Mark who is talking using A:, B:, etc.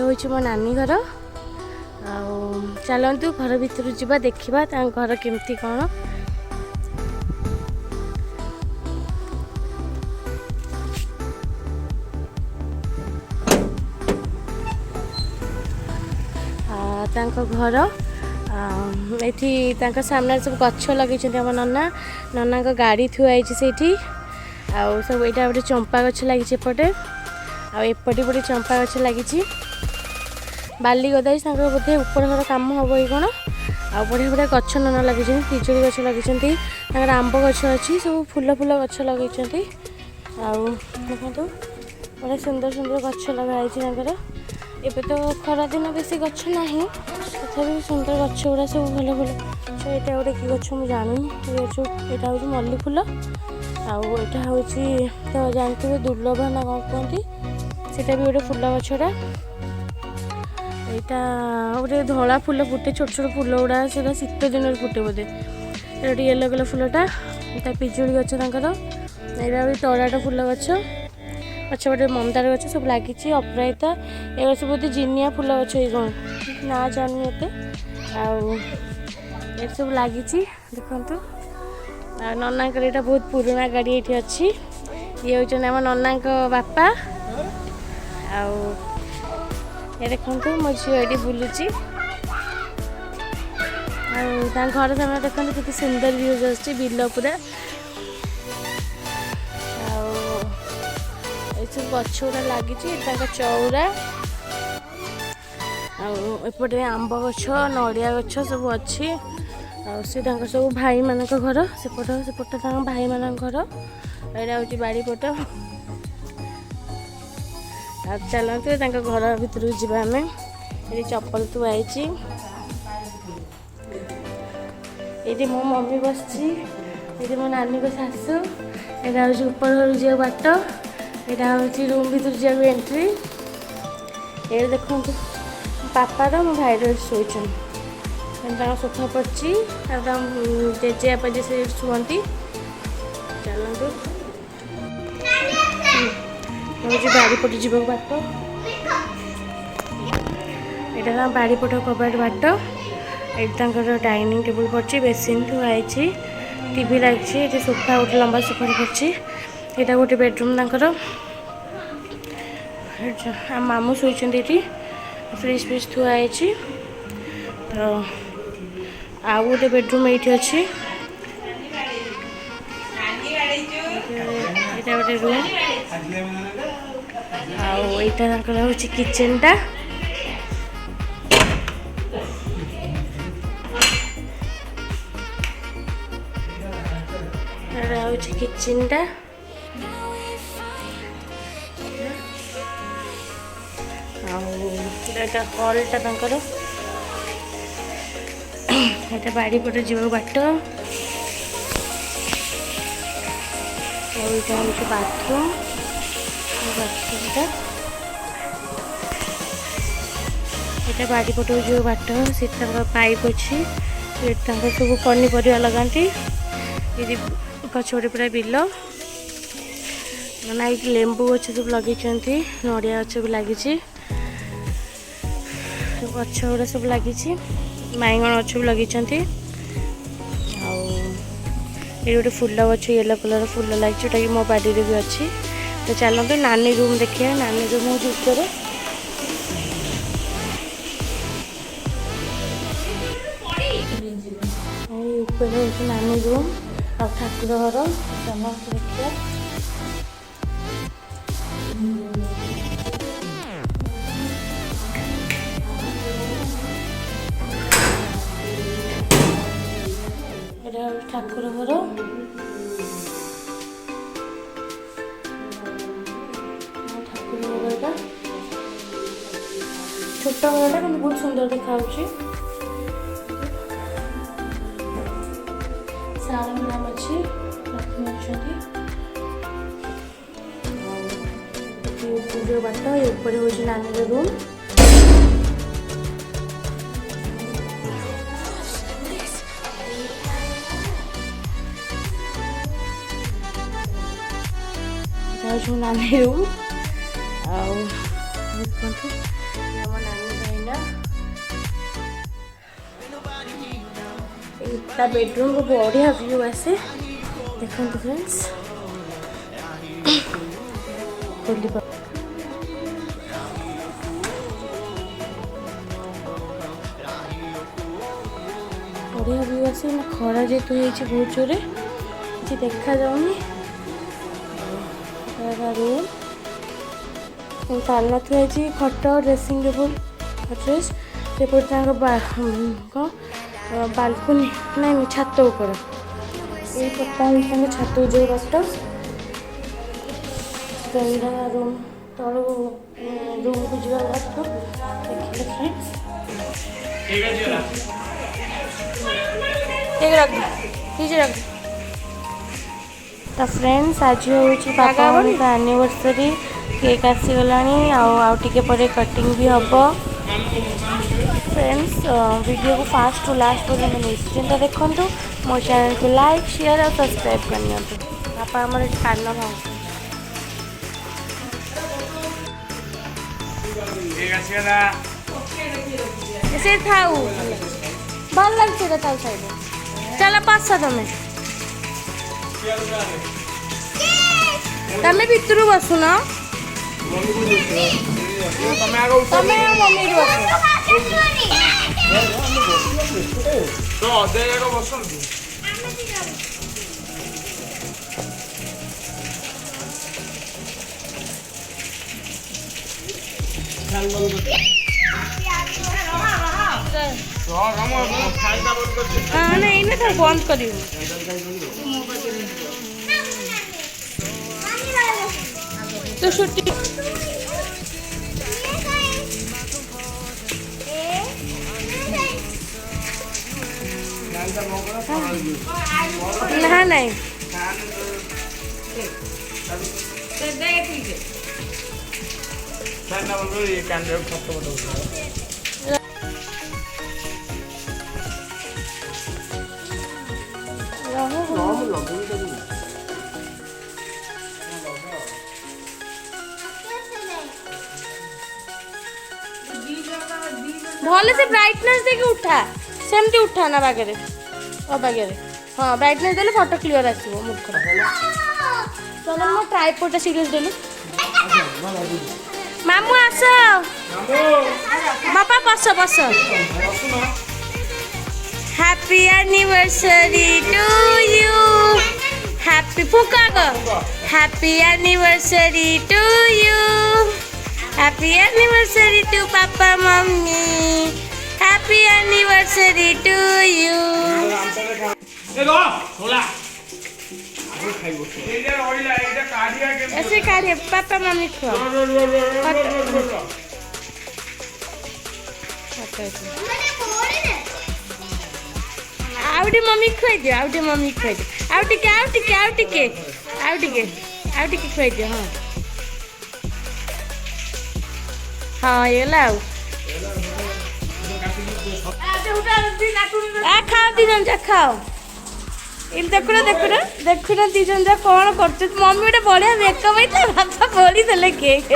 A: हूँ मो नानी घर चलतु घर भीतर जावा देखा घर केमती कौन घर ये सामने सब गछ लगे आम नना नना गाड़ी थुआई से सब यहाँ गोटे चंपा गछ लगी एपटे आएपटे गोटे चंपा गछ लगी बाली गदा बोधे ऊपर घर कम हम ये कौन आ बढ़िया बढ़िया गछ नना लगे पिजुड़ी गछ लगे आंब गछ अच्छी सब फूल फूल गछ लगे देखो बड़े सुंदर सुंदर गछ लगाई एबे तो खरा दिन बेसी गछ ना तथा सुंदर गछ गुड़ा सब भल भल यहाँ गोटे कि गछ मुझे जानी यहाँ हूँ मल्ली फूल आटा हूँ तो जानते दुर्लभ ना कौन कहती सीटा भी गोटे फूल गछटा यहाँ गोटे धला फूल फुटे छोट छोट फूल गुड़ा से शीत दिन फुटे बोधे गोटे येलो कलर फूलटा पिजुड़ी गछ यहाँ भी तराटा फूल गछ अच्छा गोटे मंदार गछ सब लगी अपराजिता ये सब बोधे जिनिया फूल गछ कौन ना जानी ये सब लगी देखु नना यहाँ बहुत पुराना गाड़ी ये अच्छी ये हूँ आम नना बापा ये देखो मो झील ये बुलूची घर सामने देखते कितनी सुंदर व्यूज आल पूरा सब गछ गुड़ा लगी चौरा आएपटे आंब गछ नड़िया गछ सब अच्छी सी सब भाई मान घर सेपट भाई मान घर यहाँ हूँ बाड़ी पट चलते घर भर जावा आम ये चप्पल तू आई ये मो मम्मी बस ये मो नानी को शाशु यहाँ हूँ ऊपर घर जा बाट यहाँ हूँ रूम भर जा एंट्री ये देखो पापा तो मो भाई शोचन सोफा पड़ी जेजेपा जे से शुंती चलतु हूँ बाड़ीपट जा बाट यहाँ बाड़ीपट कबाट बाट ये डाइनिंग टेबल पड़ी बेसिन थुआई टीवी लगी ये सोफा गोटे लंबा सोफा पड़ी यहाँ गोटे बेडरूम मामू शोचती ये फ्रिज फ्रिज थुआई तो आउ गोटे बेडरूम ये अच्छी यहाँ गोटे रूम आईटा हूँ किचेन टा हूँ किचेन टा हॉलटा यहाँ बाड़ीपट जा बाट यहाँ हूँ बाथरूम यहाँ बाड़ीपट जो बाट से पाइप अच्छी सब पनीपरिया लगाती ये पछपटे पूरा बिल ना लेंबू गछ सब लगे नड़िया गछ भी लगी गछ गुड़ा सब लगी बैगण गछ भी लगी ये गोटे फूल गछ येलो कलर फूल लगी जोटा कि मो बाड़ी भी अच्छी तो चलते नानी रूम देखिए नानी रूम हूँ ऊपर नानी रूम और ठाकुर घर समस्त देखिए ठाकुर घर ठाकुर घर छोट घरटा कि बहुत सुंदर देखा सारा मैडम अच्छी लक्ष्मी अच्छा बाट ऊपर हूँ नानी रूम नानी रूम देखते ता बेडरूम को बढ़िया व्यू आसे देखो फ्रेंड्स बढ़िया व्यू आसे खरा जेतु होती बहुत जोरे कि देखा जाऊनी रूम पार्लर थी खट ड्रेसिंग टेबल ड्रेस से बालकनी नहीं छात ऊपर ये पता छात जो बाट रूम तल रूम को जा बाट देखिए फ्रेंड्स तो फ्रेंड्स आज हूँ पापा एनिवर्सरी केक आसीगला आउ टे कटिंग भी हम फ्रेंड्स वीडियो को फास्ट टू लास्ट पर्यटन निश्चिंत देखूँ मो चैनल को लाइक शेयर और सब्सक्राइब करनी पापा आम पान भाव से थाऊ भल लगे था साइड चल पास तुम्हें तमें भितर बसुन मम्मी हाँ नहीं ना तो बंद कर तो छुट्टी ना नहीं भले से ब्राइटनेस देखिए उठा सेमती उठा ना बागे हाँ ब्राइटनेस देले फोटो क्लियर आसो मूर्ख चलो मो ट्राइपॉड सीरियस देलु मामू आस बापा बस बस happy anniversary to you happy फुका गो happy anniversary to you happy anniversary to papa mummy happy anniversary to you ऐसे कार्य पापा मम्मी खुआ आउटे मम्मी खुआई दियो आउटे मम्मी खुआई दियो आउटे खुआई दियो हाँ हाँ ये लाओ खाओ दीजन जा खाओ इन देखुना दीजन जा कौन कर मम्मी गोटे बढ़िया मेकअप होता बापा बोली देले केक